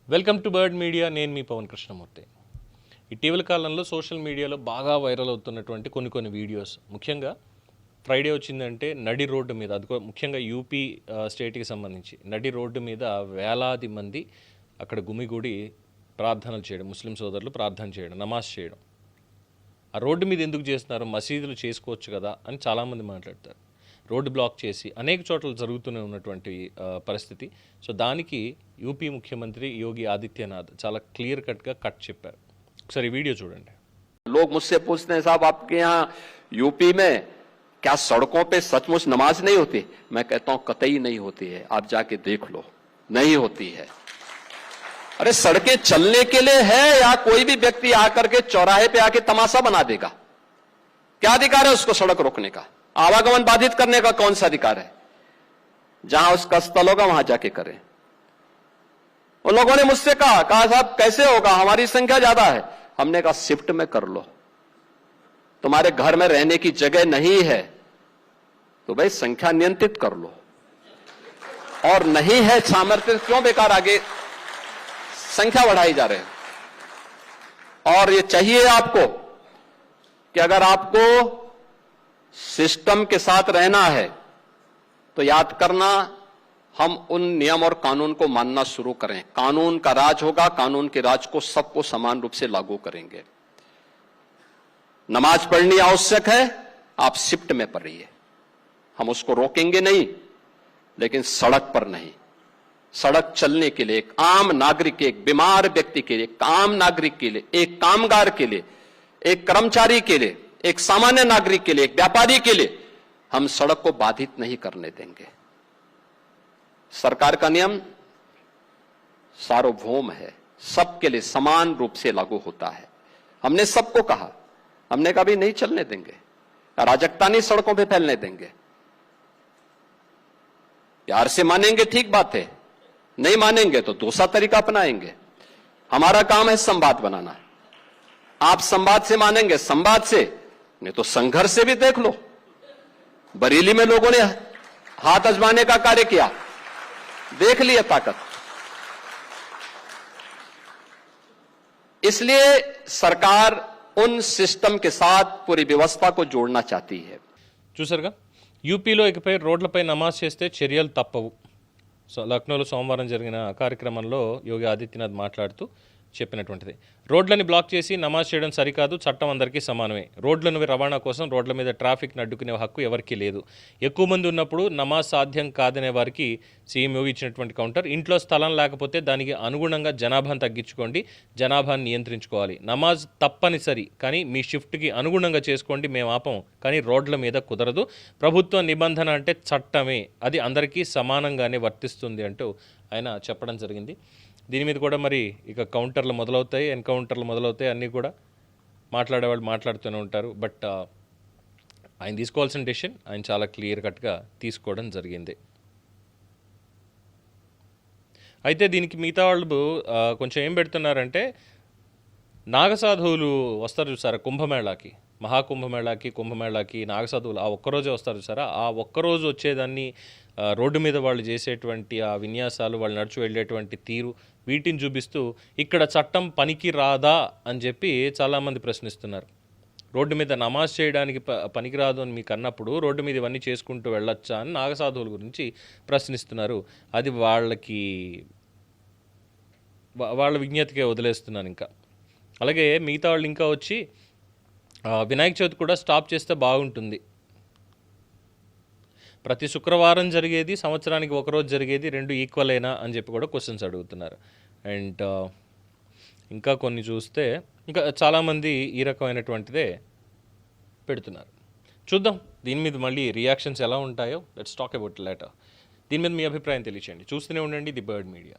Welcome to bird media. నేను మీ పవన్ కృష్ణమూర్తి. ఇటీవల కాలంలో సోషల్ మీడియాలో బాగా వైరల్ అవుతున్నటువంటి కొన్ని వీడియోస్, ముఖ్యంగా ఫ్రైడే వచ్చిందంటే నడి రోడ్డు మీద, అది ముఖ్యంగా యూపీ స్టేట్కి సంబంధించి నడి రోడ్డు మీద వేలాది మంది అక్కడ గుమిగూడి ప్రార్థనలు చేయడం, ముస్లిం సోదరులు ప్రార్థన చేయడం, నమాజ్ చేయడం. ఆ రోడ్డు మీద ఎందుకు చేస్తున్నారు, మసీదులు చేసుకోవచ్చు కదా అని చాలామంది మాట్లాడతారు. రోడ్డు బ్లాక్ చేసి అనేక చోట్ల జరుగుతూనే ఉన్నటువంటి పరిస్థితి. సో దానికి యూపీ ముఖ్యమంత్రి యోగి ఆదిత్యనాథ్ చాలా క్లియర్ కట్గా కట్ చెప్పారు. ఒకసారి వీడియో చూడండి. लोग मुझसे पूछते हैं साहब आपके यहाँ यूपी में क्या सड़कों पे सचमुच नमाज नहीं होती? मैं कहता हूं कतई नहीं होती है, आप जाके देख लो, नहीं होती है। अरे सड़कें चलने के लिए है या कोई भी व्यक्ति आकर के चौराहे पे आके तमाशा बना देगा? क्या अधिकार है उसको सड़क रोकने का? आवागमन बाधित करने का कौन सा अधिकार है? जहां उसका स्थल होगा वहां जाके करें। उन लोगों ने मुझसे कहा साहब कैसे होगा, हमारी संख्या ज्यादा है। हमने कहा शिफ्ट में कर लो, तुम्हारे घर में रहने की जगह नहीं है तो भाई संख्या नियंत्रित कर लो, और नहीं है सामर्थ्य क्यों बेकार आगे संख्या बढ़ाई जा रहे हैं। और ये चाहिए आपको कि अगर आपको सिस्टम के साथ रहना है तो याद करना, हम उन नियम और कानून को मानना शुरू करें। कानून का राज होगा, कानून के राज को सबको समान रूप से लागू करेंगे। नमाज पढ़नी आवश्यक है, आप शिफ्ट में पढ़िए, हम उसको रोकेंगे नहीं, लेकिन सड़क पर नहीं। सड़क चलने के लिए एक आम नागरिक, एक बीमार व्यक्ति के लिए, एक आम नागरिक के लिए, एक कामगार के लिए, एक कर्मचारी के लिए, एक सामान्य नागरिक के लिए, एक व्यापारी के लिए हम सड़क को बाधित नहीं करने देंगे। सरकार का नियम सार्वभौम है, सबके लिए समान रूप से लागू होता है। हमने सबको कहा, हमने कभी नहीं चलने देंगे, अराजकता नहीं सड़कों पे फैलने देंगे। प्यार से मानेंगे ठीक बात है, नहीं मानेंगे तो दूसरा तरीका अपनाएंगे। हमारा काम है संवाद बनाना। आप संवाद से मानेंगे, संवाद से, नहीं तो संघर्ष से भी देख लो। बरेली में लोगों ने हाथ आजमाने का कार्य किया, देख लिया ताकत। इसलिए सरकार उन सिस्टम के साथ पूरी व्यवस्था को जोड़ना चाहती है। చూసారుగా, యూపీలో ఇకపై రోడ్లపై నమాజ్ చేస్తే చర్యలు తప్పవు. లక్నోలో సోమవారం జరిగిన కార్యక్రమంలో యోగి ఆదిత్యనాథ్ మాట్లాడుతూ చెప్పినటువంటిది. రోడ్లని బ్లాక్ చేసి నమాజ్ చేయడం సరికాదు, చట్టం అందరికీ సమానమే. రోడ్లను రవాణా కోసం రోడ్ల మీద ట్రాఫిక్ అడ్డుకునే హక్కు ఎవరికీ లేదు. ఎక్కువ మంది ఉన్నప్పుడు నమాజ్ సాధ్యం కాదనే వారికి సీఎం యోగి ఇచ్చినటువంటి కౌంటర్, ఇంట్లో స్థలం లేకపోతే దానికి అనుగుణంగా జనాభాను తగ్గించుకోండి, జనాభాను నియంత్రించుకోవాలి. నమాజ్ తప్పనిసరి, కానీ మీ షిఫ్ట్కి అనుగుణంగా చేసుకోండి, మేము ఆపం, కానీ రోడ్ల మీద కుదరదు. ప్రభుత్వ నిబంధన అంటే చట్టమే, అది అందరికీ సమానంగానే వర్తిస్తుంది అంటూ ఆయన చెప్పడం జరిగింది. దీని మీద కూడా మరి ఇక కౌంటర్లు మొదలవుతాయి, ఎన్కౌంటర్లు మొదలవుతాయి, అన్నీ కూడా మాట్లాడేవాళ్ళు మాట్లాడుతూనే ఉంటారు. బట్ ఆయన తీసుకోవాల్సిన డెసిషన్ ఆయన చాలా క్లియర్ కట్గా తీసుకోవడం జరిగింది. అయితే దీనికి మిగతా వాళ్ళు కొంచెం ఏం పెడుతున్నారంటే, నాగసాధువులు వస్తారు చూసారా కుంభమేళాకి, కుంభమేళాకి నాగసాధువులు ఆ ఒక్కరోజే వస్తారు చూసారా, ఆ ఒక్కరోజు వచ్చేదాన్ని రోడ్డు మీద వాళ్ళు చేసేటువంటి ఆ విన్యాసాలు, వాళ్ళు నడుచు వెళ్ళేటువంటి తీరు, వీటిని చూపిస్తూ ఇక్కడ చట్టం పనికి రాదా అని చెప్పి చాలామంది ప్రశ్నిస్తున్నారు. రోడ్డు మీద నమాజ్ చేయడానికి పనికిరాదు అని మీకు అన్నప్పుడు రోడ్డు మీద ఇవన్నీ చేసుకుంటూ వెళ్ళొచ్చా అని నాగసాధువుల గురించి ప్రశ్నిస్తున్నారు. అది వాళ్ళ విజ్ఞతకే వదిలేస్తున్నాను. ఇంకా అలాగే మిగతా వాళ్ళు ఇంకా వచ్చి వినాయక చవితి కూడా స్టాప్ చేస్తే బాగుంటుంది, ప్రతి శుక్రవారం జరిగేది, సంవత్సరానికి ఒకరోజు జరిగేది, రెండు ఈక్వలేనా అని చెప్పి కూడా క్వశ్చన్స్ అడుగుతున్నారు. అండ్ ఇంకా కొన్ని చూస్తే ఇంకా చాలామంది ఈ రకమైనటువంటిదే పెడుతున్నారు. చూద్దాం దీని మీద మళ్ళీ రియాక్షన్స్ ఎలా ఉంటాయో. Let's talk about later. దీని మీద మీ అభిప్రాయం తెలియచేయండి. చూస్తూనే ఉండండి ది బర్డ్ మీడియా.